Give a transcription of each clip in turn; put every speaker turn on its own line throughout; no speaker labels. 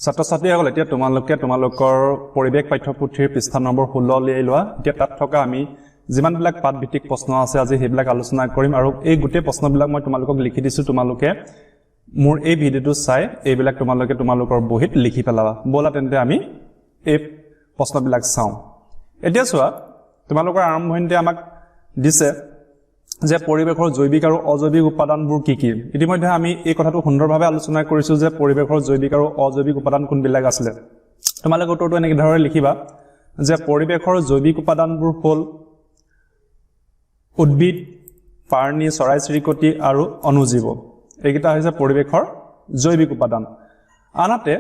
ছাত্ৰ ছাত্ৰীসকল এতিয়া তোমালোকৰ পৰিৱেশ পাঠ্যপুথিৰ পৃষ্ঠা নম্বৰ 16 লৈ লোৱা এতিয়া তাত থকা আমি যিমানবিলাক পাঠ ভিত্তিক প্ৰশ্ন আছে আজি সেইবিলাক আলোচনা কৰিম আৰু এই গোটেই প্ৰশ্নবিলাক মই তোমালোকক লিখি দিছো তোমালোকে মোৰ এই ভিডিওটো চাই এইবিলাক তোমালোকৰ বহিত লিখি পেলাবা বলা তেন্তে আমি এই প্ৰশ্নবিলাক চাওঁ এতিয়া চোৱা তোমালোকৰ আৰম্ভণিতে আমাক দিছে যে পৰিৱেশৰ জৈৱিক আৰু অজৈৱিক উপাদানবোৰ কি কি ইতিমধ্যে আমি এই কথাটো সুন্দৰভাৱে আলোচনা কৰিছো যে পৰিৱেশৰ জৈৱিক আৰু অজৈৱিক উপাদান কোনবিলাক আছিল তোমালোকে উত্তৰটো এনেকৈ ধৰে লিখিবা যে পৰিৱেশৰ জৈৱিক উপাদানবোৰ হ'ল উদ্ভিদ প্ৰাণী চৰাই-চিৰিকটি আৰু অণুজীৱ এইকেইটা হৈছে পৰিৱেশৰ জৈৱিক উপাদান আনহাতে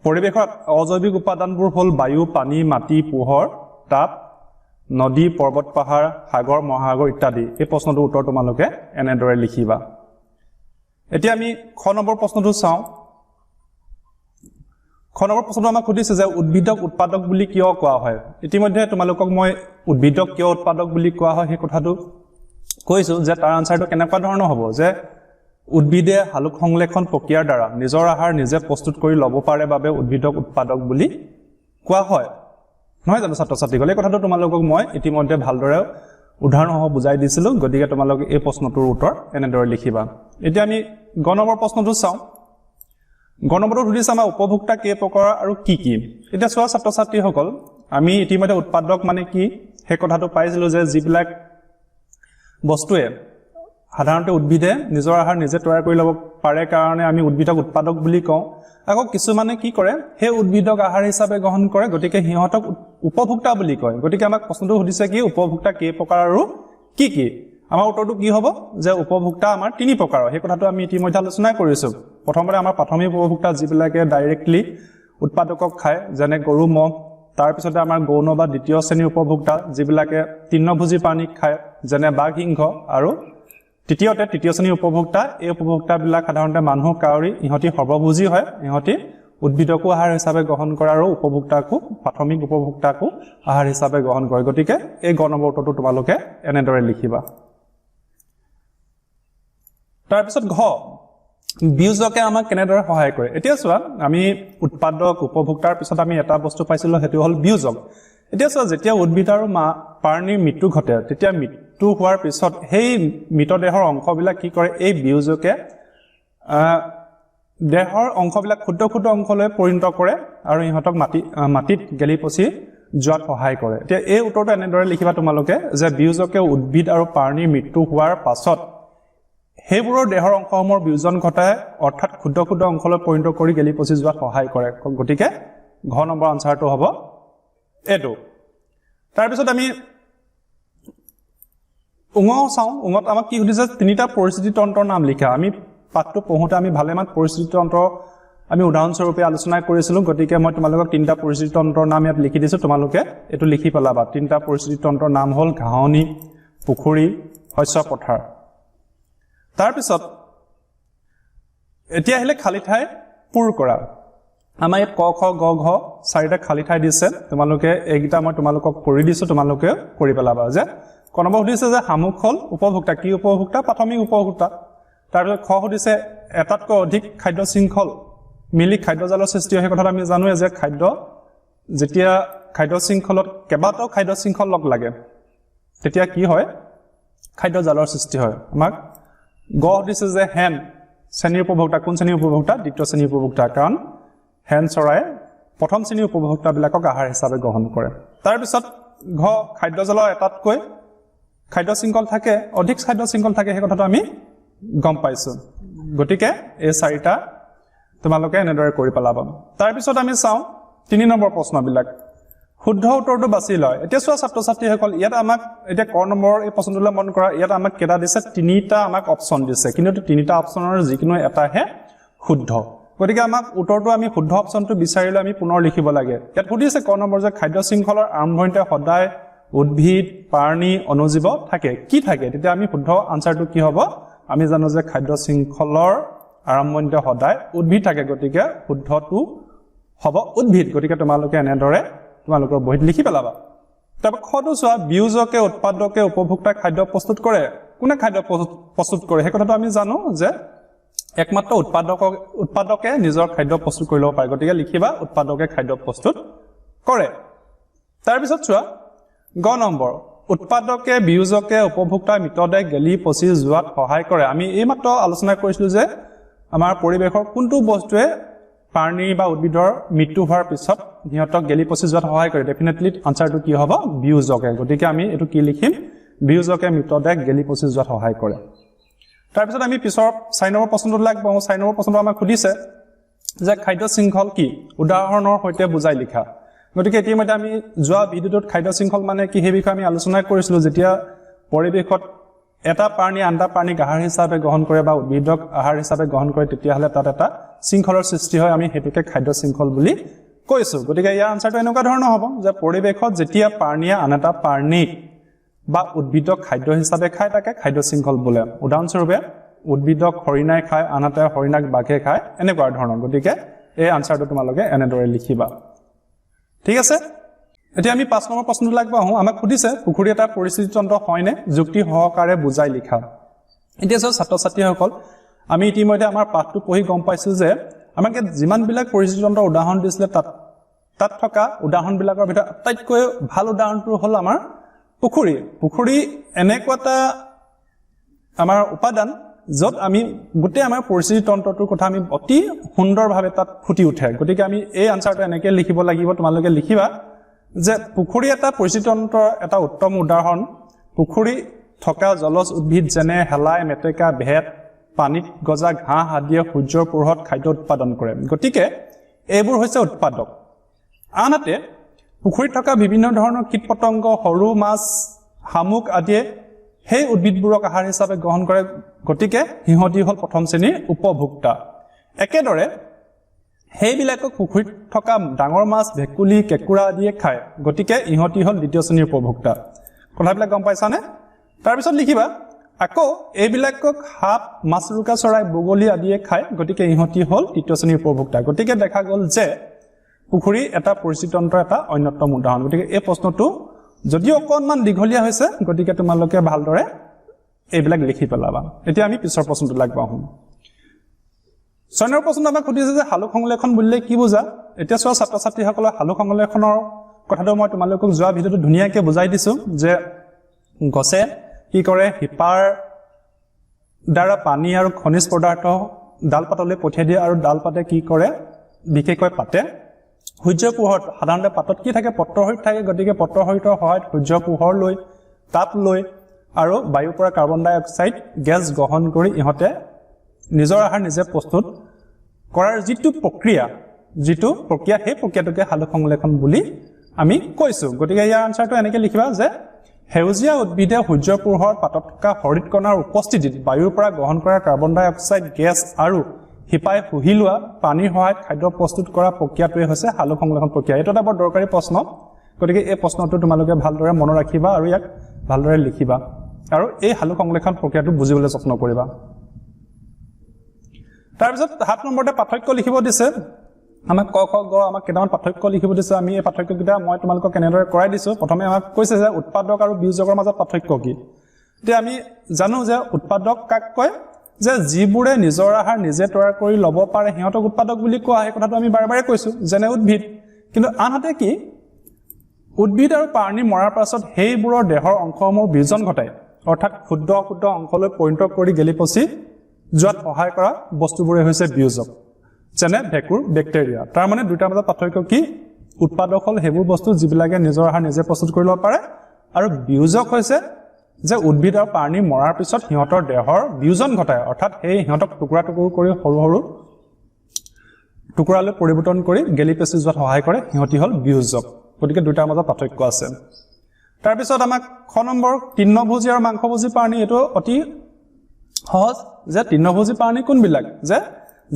পৰিৱেশৰ অজৈৱিক উপাদানবোৰ হ'ল বায়ু পানী মাটি পোহৰ তাপ নদী পৰ্বত পাহাৰ সাগৰ মহাসাগৰ ইত্যাদি এই প্ৰশ্নটোৰ উত্তৰ তোমালোকে এনেদৰে লিখিবা এতিয়া আমি খ নম্বৰ প্ৰশ্নটো চাওঁ খ নম্বৰ প্ৰশ্নটো আমাক সুধিছে যে উদ্ভিদক উৎপাদক বুলি কিয় কোৱা হয় ইতিমধ্যে তোমালোকক মই উদ্ভিদক কিয় উৎপাদক বুলি কোৱা হয় সেই কথাটো কৈছো যে তাৰ আনসাৰটো কেনেকুৱা ধৰণৰ হ'ব যে উদ্ভিদে হালুক সংলেখন প্ৰক্ৰিয়াৰ দ্বাৰা নিজৰ আহাৰ নিজে প্ৰস্তুত কৰি ল'ব পাৰে বাবে উদ্ভিদক উৎপাদক বুলি কোৱা হয় নহয় জানো ছাত্ৰ ছাত্ৰীসকল এই কথাটো তোমালোকক মই ইতিমধ্যে ভালদৰে উদাহৰণসহ বুজাই দিছিলো গতিকে তোমালোকে এই প্ৰশ্নটোৰ উত্তৰ এনেদৰে লিখিবা এতিয়া আমি গ নম্বৰ প্ৰশ্নটো চাওঁ গ নম্বৰটো সুধিছে আমাৰ উপভোক্তা কেই প্ৰকাৰ আৰু কি কি এতিয়া চোৱা ছাত্ৰ ছাত্ৰীসকল আমি ইতিমধ্যে উৎপাদক মানে কি সেই কথাটো পাইছিলো যে যিবিলাক বস্তুৱে সাধাৰণতে উদ্ভিদে নিজৰ আহাৰ নিজে তৈয়াৰ কৰি ল'ব পাৰে কাৰণে আমি উদ্ভিদক উৎপাদক বুলি কওঁ আকৌ কিছুমানে কি কৰে সেই উদ্ভিদক আহাৰ হিচাপে গ্ৰহণ কৰে গতিকে সিহঁতক উপভোক্তা বুলি কয় গতিকে আমাক প্ৰশ্নটো সুধিছে কি উপভোক্তা কেই প্ৰকাৰ আৰু কি কি আমাৰ উত্তৰটো কি হ'ব যে উপভোক্তা আমাৰ তিনি প্ৰকাৰৰ সেই কথাটো আমি ইতিমধ্যে আলোচনা কৰিছো প্ৰথমতে আমাৰ প্ৰাথমিক উপভোক্তা যিবিলাকে ডাইৰেক্টলি উৎপাদকক খায় যেনে গৰু মহ তাৰ পিছতে আমাৰ গৌণ বা দ্বিতীয় শ্ৰেণীৰ উপভোক্তা যিবিলাকে তৃণভোজী প্ৰাণীক খায় যেনে বাঘ সিংহ আৰু তৃতীয়তে তৃতীয় শ্ৰেণীৰ উপভোক্তা এই উপভোক্তাবিলাক সাধাৰণতে মানুহ কাউৰী ইহঁতি সৰ্বভোজী হয় ইহঁতি উদ্ভিদকো আহাৰ হিচাপে গ্ৰহণ কৰে আৰু উপভোক্তাকো প্ৰাথমিক উপভোক্তাকো আহাৰ হিচাপে গ্ৰহণ কৰে গতিকে এই গ নম্বৰ উত্তৰটো তোমালোকে এনেদৰে লিখিবা তাৰপিছত ঘ বিয়োজকে আমাক কেনেদৰে সহায় কৰে এতিয়া চোৱা আমি উৎপাদক উপভোক্তাৰ পিছত আমি এটা বস্তু পাইছিলো সেইটো হ'ল বিয়োজক এতিয়া চোৱা যেতিয়া উদ্ভিদ আৰু প্ৰাণীৰ মৃত্যু ঘটে তেতিয়া মৃত্যু হোৱাৰ পিছত সেই মৃতদেহৰ অংশবিলাক কি কৰে এই বিয়োজকে দেহৰ অংশবিলাক ক্ষুদ্ৰ ক্ষুদ্ৰ অংশলৈ পৰিণত কৰে আৰু ইহঁতক মাটিত গেলি পচি যোৱাত সহায় কৰে এতিয়া এই উত্তৰটো এনেদৰে লিখিবা তোমালোকে যে বিয়োজকে উদ্ভিদ আৰু প্ৰাণীৰ মৃত্যু হোৱাৰ পাছত সেইবোৰৰ দেহৰ অংশসমূহৰ বিয়োজন ঘটাই অৰ্থাৎ ক্ষুদ্ৰ ক্ষুদ্ৰ অংশলৈ পৰিণত কৰি গেলি পচি যোৱাত সহায় কৰে গতিকে ঘ নম্বৰ আনসাৰটো হ'ব এইটো তাৰপিছত আমি উঙ চাওঁ উঙত আমাক কি সুধিছে তিনিটা পৰিস্থিতি তন্ত্ৰৰ নাম লিখা আমি পাঠটো পঢ়োঁতে আমি ভালেমান পৰিস্থিতি তন্ত্ৰ আমি উদাহৰণস্বৰূপে আলোচনা কৰিছিলো গতিকে মই তোমালোকক তিনিটা পৰিস্থিতি তন্ত্ৰৰ নাম ইয়াত লিখি দিছো তোমালোকে এইটো লিখি পেলাবা তিনিটা পৰিস্থিতি তন্ত্ৰৰ নাম হ'ল ঘাঁহনি পুখুৰী শস্য পথাৰ তাৰপিছত এতিয়া আহিলে খালী ঠাই পূৰ কৰা আমাৰ ইয়াত ক খ গ ঘ চাৰিটা খালী ঠাই দিছে তোমালোকে এইকেইটা মই তোমালোকক কৰি দিছো তোমালোকে কৰি পেলাবা যে ক নম্বৰ সুধিছে যে শামুক হ'ল উপভোক্তা কি উপভোক্তা প্ৰাথমিক উপভোক্তা তাৰপিছত খ সুধিছে এটাতকৈ অধিক খাদ্য শৃংখল মিলি খাদ্যজালৰ সৃষ্টি হয় সেই কথাটো আমি জানোৱে যে যেতিয়া খাদ্য শৃংখলত কেইবাটাও খাদ্য শৃংখল লগ লাগে তেতিয়া কি হয় খাদ্যজালৰ সৃষ্টি হয় আমাক গ সুধিছে যে হেন শ্ৰেণীৰ উপভোক্তা কোন শ্ৰেণীৰ উপভোক্তা দ্বিতীয় শ্ৰেণীৰ উপভোক্তা কাৰণ হেন চৰাই প্ৰথম শ্ৰেণীৰ উপভোক্তাবিলাকক আহাৰ হিচাপে গ্ৰহণ কৰে তাৰপিছত ঘ খাদ্যজালৰ এটাতকৈ খাদ্য শৃংখল থাকে অধিক খাদ্য শৃংখল থাকে সেই কথাটো আমি গম পাইছো গতিকে এই চাৰিটা তোমালোকে এনেদৰে কৰি পেলাবা তাৰপিছত আমি চাওঁ 3 নম্বৰ প্ৰশ্নবিলাক শুদ্ধ উত্তৰটো বাছি লয় এতিয়া চোৱা ছাত্ৰ ছাত্ৰীসকল ইয়াত আমাক এতিয়া ক নম্বৰ এই প্ৰশ্নটোলৈ মন কৰা ইয়াত আমাক কেইটা দিছে তিনিটা আমাক অপচন দিছে কিন্তু তিনিটা অপচনৰ যিকোনো এটাহে শুদ্ধ গতিকে আমাক উত্তৰটো আমি শুদ্ধ অপচনটো বিচাৰিলে আমি পুনৰ লিখিব লাগে ইয়াত সুধিছে ক নম্বৰ যে খাদ্য শৃংখলৰ আৰম্ভণিতে সদায় উদ্ভিদ প্ৰাণী অণুজীৱ থাকে কি থাকে তেতিয়া আমি শুদ্ধ আনসাৰটো কি হ'ব আমি জানো যে খাদ্য শৃংখলৰ আৰম্ভণিতে সদায় উদ্ভিদ থাকে গতিকে শুদ্ধটো হ'ব উদ্ভিদ গতিকে তোমালোকে এনেদৰে তোমালোকৰ বহিত লিখি পেলাবা তাৰপৰা খটো চোৱা বিয়োজকে উৎপাদকে উপভোক্তা খাদ্য প্ৰস্তুত কৰে কোনে খাদ্য প্ৰস্তুত কৰে সেই কথাটো আমি জানো যে একমাত্ৰ উৎপাদকে নিজৰ খাদ্য প্ৰস্তুত কৰি ল'ব পাৰে গতিকে লিখিবা উৎপাদকে খাদ্য প্ৰস্তুত কৰে তাৰ পিছত চোৱা গ নম্বৰ উৎপাদকে বিয়োজকে উপভোক্তা মৃতদেহ গেলি পচি যোৱাত সহায় কৰে আমি এই মাত্ৰ আলোচনা কৰিছিলো যে আমাৰ পৰিবেশৰ কোনটো বস্তুৱে প্ৰাণী বা উদ্ভিদৰ মৃত্যু হোৱাৰ পিছত হিহঁতক গেলি পচি যোৱাত সহায় কৰে ডেফিনেটলি আনসাৰটো কি হ'ব বিয়োজকে গতিকে আমি এটো কি লিখিম বিয়োজকে মৃতদেহ গেলি পচি যোৱাত সহায় কৰে তাৰ পিছত আমি পিছৰ 4 নম্বৰ প্ৰশ্নটো লাগব 4 নম্বৰ প্ৰশ্নটো আমাক খুদিছে যে খাদ্য শৃংখল কি উদাহৰণৰ সৈতে বুজাই লিখা গতিকে ইতিমধ্যে আমি যোৱা ভিডিওটোত খাদ্য শৃংখল মানে কি সেই বিষয়ে আমি আলোচনা কৰিছিলো যেতিয়া পৰিবেশত এটা প্ৰাণী আনটা প্ৰাণীক আহাৰ হিচাপে গ্ৰহণ কৰে বা উদ্ভিদক আহাৰ হিচাপে গ্ৰহণ কৰে তেতিয়া হলে তাত এটা শৃংখলৰ সৃষ্টি হয় আমি হেতুকে খাদ্য শৃংখল বুলি কৈছো গতিকে ইয়াৰ আনসাৰটো এনেকুৱা ধৰণৰ হ'ব যে পৰিবেশত যেতিয়া প্ৰাণীয়ে আন এটা প্ৰাণীক বা উদ্ভিদক খাদ্য হিচাপে খায় তাকে খাদ্য শৃংখল বোলে উদাহৰণস্বৰূপে উদ্ভিদক হৰিণাই খায় আনহাতে হৰিণাক বাঘে খায় এনেকুৱা ধৰণৰ গতিকে এই আনসাৰটো তোমালোকে এনেদৰে লিখিবা ঠিক আছে এতিয়া আমি 5 নম্বৰ প্ৰশ্নটো লাগব আহো আমাক খুদিছে পুখুৰী এটা পৰিস্থিতি তন্ত্ৰ হয়নে যুক্তি সহকাৰে বুজাই লিখা এতিয়া ছাত্ৰ ছাত্ৰীসকল আমি ইতিমধ্যে আমাৰ পাঠটো পঢ়ি গম পাইছো যে আমাকে যিমান বিলাক পৰিস্থিতি তন্ত্ৰ উদাহৰণ দিছিলে তাত থকা উদাহৰণ বিলাকৰ ভিতৰত আটাইতকৈ ভাল উদাহৰণটো হ'ল আমাৰ পুখুৰী এনেকুৱা আমাৰ উপাদান যত আমি গোটে আমাৰ পৰিস্থিতি তন্ত্ৰটোৰ কথা আমি অতি সুন্দৰভাৱে তাত ফুটি উঠে গতিকে আমি এই আনসাৰটো এনেকৈ লিখিব লাগিব তোমালোকে লিখিবা যে পুখুৰী এটা পৰিস্থিতি তন্ত্ৰৰ এটা উত্তম উদাহৰণ পুখুৰী থকা জলজ উদ্ভিদ যেনে হেলাই মেটেকা ভেট পানীত গজা ঘাঁহ আদিয়ে সূৰ্যৰ পোহৰত খাদ্য উৎপাদন কৰে গতিকে এইবোৰ হৈছে উৎপাদক আনহাতে পুখুৰীত থকা বিভিন্ন ধৰণৰ কীটপতংগ সৰু মাছ শামুক আদিয়ে সেই উদ্ভিদবোৰক আহাৰ হিচাপে গ্ৰহণ কৰে গতিকে হিহঁতি হল প্ৰথম শ্ৰেণীৰ উপভোক্তা একেদৰে সেইবিলাকক পুখুৰীত থকা ডাঙৰ মাছ ভেকুলি কেকুৰা আদিয়ে খায় গতিকে ইহঁতি হল দ্বিতীয় শ্ৰেণীৰ উপভোক্তা কথাবিলাক গম পাইছানে তাৰ পিছত লিখিবা আকৌ এইবিলাকক সাপ মাছৰুকা চৰাই বগলী আদিয়ে খায় গতিকে ইহঁতি হল তৃতীয় শ্ৰেণীৰ উপভোক্তা গতিকে দেখা গ'ল যে পুখুৰী এটা পৰিস্থিতি তন্ত্ৰৰ এটা অন্যতম উদাহৰণ গতিকে এই প্ৰশ্নটো যদিও অকণমান দীঘলীয়া হৈছে গতিকে তোমালোকে ভালদৰে এইবিলাক লিখি পেলাবা এতিয়া আমি পিছৰ প্ৰশ্নটো লাগব আহোঁ 6 নম্বৰ প্ৰশ্নটো আমাক সুধিছে যে হালুক সংলেখন বুলিলে কি বুজা এতিয়া চোৱা ছাত্ৰ ছাত্ৰীসকলৰ হালুক সংলেখনৰ কথাটো মই তোমালোকক যোৱা ভিডিওটো ধুনীয়াকৈ বুজাই দিছো যে গছে কি কৰে হিপাৰ দ্বাৰা পানী আৰু খনিজ পদাৰ্থ ডালপাতলৈ পঠিয়াই দিয়ে আৰু ডালপাতে কি কৰে বিশেষকৈ পাতে সূৰ্যৰ পোহৰত সাধাৰণতে পাতত কি থাকে পত্ৰহৰিত থাকে গতিকে পত্ৰহৰিতৰ সহায়ত সূৰ্যৰ পোহৰ লৈ তাপ লৈ আৰু বায়ুৰ পৰা কাৰ্বন ডাই অক্সাইড গেছ গ্ৰহণ কৰি ইহঁতে নিজৰ আহাৰ নিজে প্ৰস্তুত কৰাৰ যিটো প্ৰক্ৰিয়া সেই প্ৰক্ৰিয়াটোকে হালুক সংলেখন বুলি আমি কৈছো গতিকে ইয়াৰ আনসাৰটো এনেকৈ লিখিবা যে সেউজীয়া উদ্ভিদে সূৰ্যৰ পোহৰত পাতত থকা হৰিত কণাৰ উপস্থিতিত বায়ুৰ পৰা গ্ৰহণ কৰা কাৰ্বন ডাই অক্সাইড গেছ আৰু হিপাই শুহি লোৱা পানীৰ সহায়ত খাদ্য প্ৰস্তুত কৰা প্ৰক্ৰিয়াটোৱে হৈছে হালুক সংলেখন প্ৰক্ৰিয়া এইটো এটা বৰ দৰকাৰী প্ৰশ্ন গতিকে এই প্ৰশ্নটো তোমালোকে ভালদৰে মনত ৰাখিবা আৰু ইয়াক ভালদৰে লিখিবা আৰু এই হালুক সংলেখন প্ৰক্ৰিয়াটো বুজিবলৈ যত্ন কৰিবা তাৰ পিছত 7 নম্বৰতে পাৰ্থক্য লিখিব দিছে আমাক ক খ গ আমাক কেইটামান পাৰ্থক্য লিখিব দিছে আমি এই পাৰ্থক্যকেইটা মই তোমালোকক কেনেদৰে কৰাই দিছো প্ৰথমে আমাক কৈছে যে উৎপাদক আৰু বিয়োজকৰ মাজত পাৰ্থক্য কি এতিয়া আমি জানো যে উৎপাদক কাক কয় যে যিবোৰে নিজৰ আহাৰ নিজে তৈয়াৰ কৰি ল'ব পাৰে সিহঁতক উৎপাদক বুলি কোৱা হয় কথাটো আমি বাৰে বাৰে কৈছো যেনে উদ্ভিদ কিন্তু আনহাতে কি উদ্ভিদ আৰু প্ৰাণী মৰাৰ পাছত সেইবোৰৰ দেহৰ অংশসমূহ বিয়োজন ঘটায় অৰ্থাৎ ক্ষুদ্ৰ ক্ষুদ্ৰ অংশলৈ পৰিণত কৰি গেলি পচি যোৱাত সহায় কৰা বস্তুবোৰে হৈছে বিয়োজক যেনে ভেকুৰ বেক্টেৰিয়া তাৰ মানে দুটাৰ মাজত পাৰ্থক্য কি উৎপাদক হল সেইবোৰ বস্তু যিবিলাকে নিজৰ আহাৰ নিজে প্ৰস্তুত কৰি ল'ব পাৰে আৰু বিয়োজক হৈছে যে উদ্ভিদ আৰু প্ৰাণী মৰাৰ পিছত সিহঁতৰ দেহৰ বিয়োজন ঘটায় অৰ্থাৎ সেই সিহঁতক টুকুৰা টুকুৰ কৰি সৰু সৰু টুকুৰালৈ পৰিৱৰ্তন কৰি গেলি পচি যোৱাত সহায় কৰে সিহঁতি হল বিয়োজক গতিকে দুটাৰ মাজত পাৰ্থক্য আছে তাৰ পিছত আমাক খ নম্বৰ তৃণভোজী আৰু মাংসভোজী প্ৰাণী এটো অতি সহজ যে তৃণভোজী প্ৰাণী কোনবিলাক যে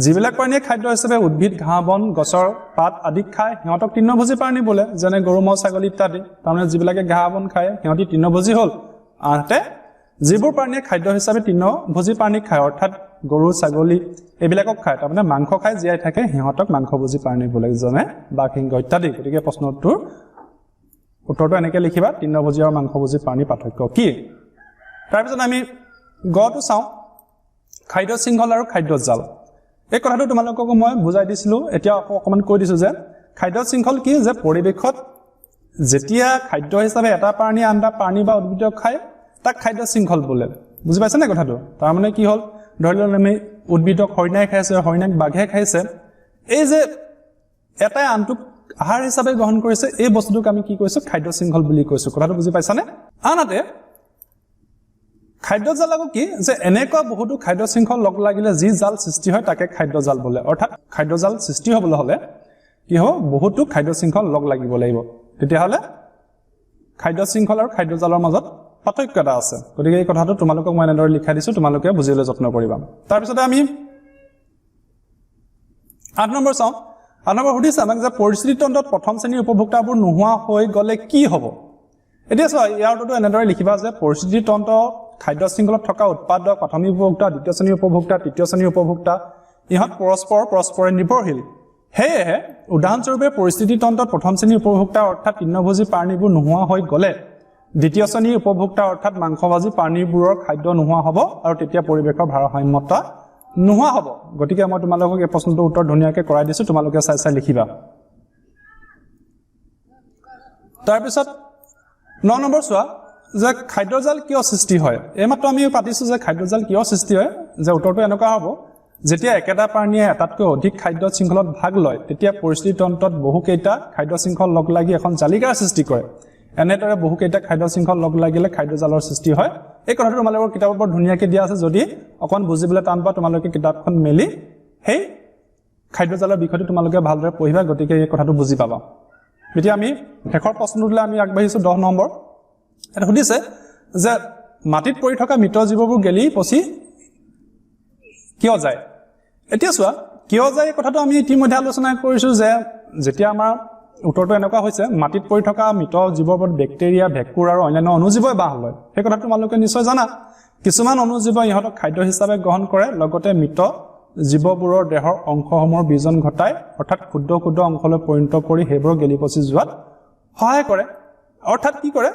যিবিলাক প্ৰাণীয়ে খাদ্য হিচাপে উদ্ভিদ ঘাঁহ বন গছৰ পাত আদি খায় সিহঁতক তৃণভোজী প্ৰাণী বোলে যেনে গৰু ম'হ ছাগলী ইত্যাদি তাৰমানে যিবিলাকে ঘাঁহ বন খায় সিহঁতি তৃণভোজী হল আনহাতে যিবোৰ প্ৰাণীয়ে খাদ্য হিচাপে তৃণভোজী প্ৰাণী খায় অৰ্থাৎ গৰু ছাগলী এইবিলাকক খায় তাৰমানে মাংস খাই জীয়াই থাকে সিহঁতক মাংসভোজী প্ৰাণী বোলে যেনে বাঘ সিংহ ইত্যাদি গতিকে প্ৰশ্নটোৰ উত্তৰটো এনেকৈ লিখিবা তৃণভোজী আৰু মাংসভোজী প্ৰাণী পাৰ্থক্য কি তাৰপিছত আমি গটো চাওঁ খাদ্য শৃংখল আৰু খাদ্য জাল এই কথাটো তোমালোকক মই বুজাই দিছিলো এতিয়া অকমান কৈ দিছো যে খাদ্য শৃংখল কি যে পৰিবেশত যেতিয়া খাদ্য হিচাপে এটা প্ৰাণী আনটা প্ৰাণী বা উদ্ভিদ খায় তাক খাদ্য শৃংখল বোলে বুজি পাইছানে কথাটো তাৰ মানে কি হল ধৰি লও আমি উদ্ভিদক হৰিণাই খাইছে হৰিণাক বাঘে খাইছে এই যে এটাই আনটোক আহাৰ হিচাপে গ্ৰহণ কৰিছে এই বস্তুটোক আমি কি কৈছো খাদ্য শৃংখল বুলি কৈছো কথাটো বুজি পাইছানে আনহাতে খাদ্য জালকো কি যে এনেকুৱা বহুতো খাদ্য শৃংখল লগ লাগিলে যি জাল সৃষ্টি হয় তাকে খাদ্য জাল বোলে অৰ্থাৎ খাদ্য জাল সৃষ্টি হ'বলৈ হলে কি হ'ব বহুতো খাদ্য শৃংখল লগ লাগিব লাগিব তেতিয়া হলে খাদ্য শৃংখল আৰু খাদ্য জালৰ মাজত পাৰ্থক্য এটা আছে গতিকে এই কথাটো তোমালোকক মই এনেদৰে লিখা দিছো তোমালোকে বুজিবলৈ যত্ন কৰিবা তাৰ পিছতে আমি 8 নম্বৰ চাওঁ 8 নম্বৰ সুধিছে আমাক যে পৰিস্থিতি তন্ত্ৰত প্ৰথম শ্ৰেণীৰ উপভোক্তাবোৰ নোহোৱা হৈ গলে কি হ'ব এতিয়া চোৱা ইয়াৰটো এনেদৰে লিখিবা যে পৰিস্থিতি তন্ত্ৰ খাদ্য শৃংখলত থকা উৎপাদক প্ৰাথমিক উপভোক্তা দ্বিতীয় শ্ৰেণীৰ উপভোক্তা তৃতীয় শ্ৰেণীৰ উপভোক্তা ইহঁত পৰস্পৰে নিৰ্ভৰশীল হেয়ে উদাহৰণস্বৰূপে পৰিস্থিতি তন্ত্ৰত প্ৰথম শ্ৰেণীৰ উপভোক্তা অৰ্থাৎ তৃণভোজী প্ৰাণীবোৰ নোহোৱা হৈ গলে দ্বিতীয় শ্ৰেণীৰ উপভোক্তা অৰ্থাৎ মাংসভাজী প্ৰাণীবোৰৰ খাদ্য নোহোৱা হ'ব আৰু তেতিয়া পৰিৱেশৰ ভাৰসাম্যতা নোহোৱা হ'ব গতিকে মই তোমালোকক এই প্ৰশ্নটোৰ উত্তৰ ধুনীয়াকৈ কৰাই দিছো তোমালোকে চাই লিখিবা তাৰ পিছত 9 নম্বৰ চোৱা যে খাদ্যজাল কিয় সৃষ্টি হয় এইমাত্ৰ আমি পাতিছো যে খাদ্যজাল কিয় সৃষ্টি হয় যে উত্তৰটো এনেকুৱা হ'ব যেতিয়া একেটা প্ৰাণীয়ে এটাতকৈ অধিক খাদ্য শৃংখলত ভাগ লয় তেতিয়া পৰিস্থিতি তন্ত্ৰত বহুকেইটা খাদ্য শৃংখল লগ লাগি এখন জালিকাৰ সৃষ্টি কৰে এনেদৰে বহুকেইটা খাদ্য শৃংখল লগ লাগিলে খাদ্যজালৰ সৃষ্টি হয় এই কথাটো তোমালোকৰ কিতাপৰ বৰ ধুনীয়াকৈ দিয়া আছে যদি অকন বুজিবলৈ টান পা তোমালোকে কিতাপখন মেলি সেই খাদ্যজালৰ বিষয়টো তোমালোকে ভালদৰে পঢ়িবা গতিকে এই কথাটো বুজি পাবা এতিয়া আমি শেষৰ প্ৰশ্নটোলৈ আমি আগবাঢ়িছো 10 নম্বৰ এটা সুধিছে যে মাটিত পৰি থকা মৃত জীৱবোৰ গেলি পচি কিয় যায় এতিয়া চোৱা কিয় যায় কথাটো আমি ইতিমধ্যে আলোচনা কৰিছো যে যেতিয়া আমাৰ উত্তৰটো এনেকুৱা হৈছে মাটিত পৰি থকা মৃত জীৱবোৰ বেক্টেৰিয়া ভেকুৰ আৰু অন্যান্য অনুজীৱই বাহ লয় সেই কথা তোমালোকে নিশ্চয় জানা কিছুমান অনুজীৱ ইহঁতক খাদ্য হিচাপে গ্ৰহণ কৰে লগতে মৃত জীৱবোৰৰ দেহৰ অংশসমূহৰ বিজন ঘটায় অৰ্থাৎ ক্ষুদ্ৰ ক্ষুদ্ৰ অংশলৈ পৰিণত কৰি সেইবোৰ গেলি পচি যোৱাত সহায় কৰে অৰ্থাৎ কি কৰে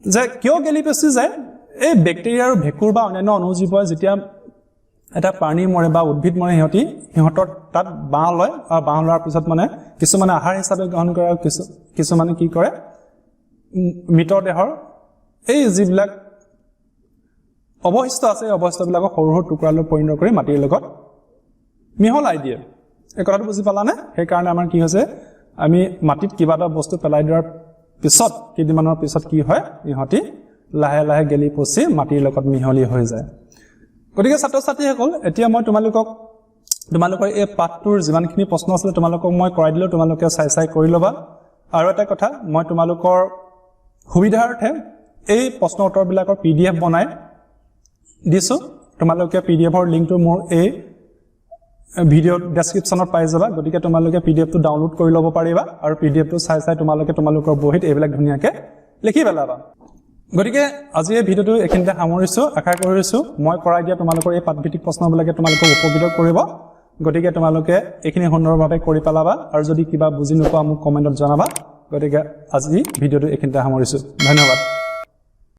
যে কিয় গেলি পচি যায় এই বেক্টেৰিয়া আৰু ভেকুৰ বা অন্যান্য অনুজীৱই যেতিয়া এটা প্ৰাণী মৰে বা উদ্ভিদ মৰে সিহঁতৰ তাত বাহ লয় আৰু বাহ লোৱাৰ পিছত মানে কিছুমানে আহাৰ হিচাপে গ্ৰহণ কৰে আৰু কিছুমানে কি কৰে মৃত দেহৰ এই যিবিলাক অৱশিষ্ট আছে এই অৱশিষ্টবিলাকক সৰু সৰু টুকুৰালৈ পৰিণত কৰি মাটিৰ লগত মিহলাই দিয়ে এই কথাটো বুজি পালানে সেইকাৰণে আমাৰ কি হৈছে আমি মাটিত কিবা এটা বস্তু পেলাই দিয়াৰ পিছত কেইদিনমানৰ পিছত কি হয় ইহঁতি লাহে লাহে গেলি পচি মাটিৰ লগত মিহলি হৈ যায় গতিকে ছাত্ৰ ছাত্ৰীসকল এতিয়া মই তোমালোকৰ এই পাঠটোৰ যিমানখিনি প্ৰশ্ন আছিল তোমালোকক মই কৰাই দিলো তোমালোকে চাই কৰি ল'বা আৰু এটা কথা মই তোমালোকৰ সুবিধাৰ্থে এই প্ৰশ্ন উত্তৰবিলাকৰ PDF বনাই দিছো তোমালোকে PDFৰ লিংকটো মোৰ এই ভিডিও ডেসক্ৰিপচনত পাই যাবা গতিকে তোমালোকে PDF টো ডাউনলোড কৰি ল'ব পাৰিবা আৰু PDF টো চাই তোমালোকৰ বহিত এইবিলাক ধুনীয়াকৈ লিখি পেলাবা গতিকে আজি এই ভিডিওটো এখিনিতে সামৰিছো আশা কৰিছো মই কৰাই দিয়া তোমালোকৰ এই পাঠভিত্তিক প্ৰশ্নবিলাকে তোমালোকক উপকৃত কৰিব গতিকে তোমালোকে এইখিনি সুন্দৰভাৱে কৰি পেলাবা আৰু যদি কিবা বুজি নোপোৱা মোক কমেন্টত জনাবা গতিকে আজি ভিডিওটো এখিনিতে সামৰিছো ধন্যবাদ